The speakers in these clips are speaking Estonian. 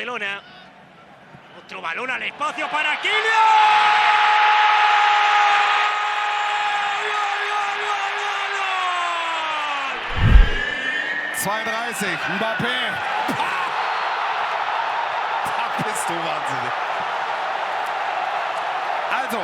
Barcelona. Otro balón al espacio para Kylian. 32, Mbappé. Da bist du wahnsinnig. Also,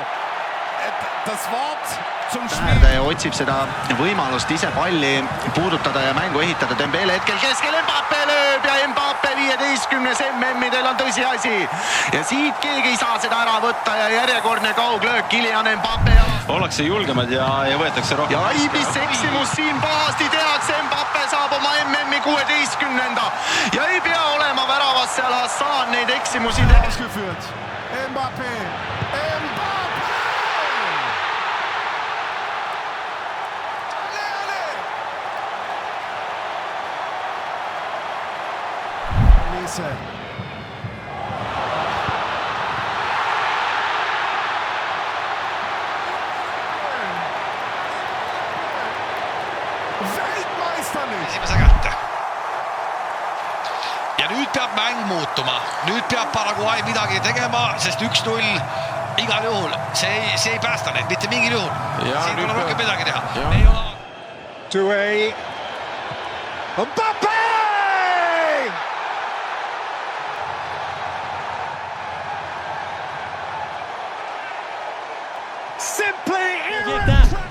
das Wort zum Spiel. Ta otsib seda võimalust ise palli puudutada ja mängu ehitada. Dembele hetkel keskel, Mbappé lööb ja Mbappé 15. MM-idel on tõsiasi. Ja siit keegi ei saa seda ära võtta ja järjekordne kauglöök Kylian Mbappé. Ollakse julgemad ja võetakse rohkem. Ja mis eksimus siin pahasti tehakse, Mbappé saab oma MM-i 16. Ja ei pea olema väravas seal Hassan neid eksimusi teha. Mbappé. Esimese kätte. Ja nüüd peab mäng muutuma. Nüüd peab Paraguay midagi tegema, sest 1-0 igal juhul. See ei päästa neid, mitte mingil juhul. Siin pole rohkem midagi teha. 2-A. Mbappé!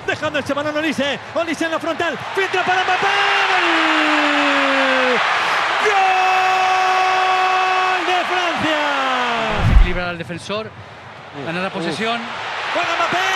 Dejando ese balón Olise en la frontal, filtra para Mbappé. ¡Gol de Francia! Equilibrar al defensor, ganar la posesión. ¡Juega Mbappé!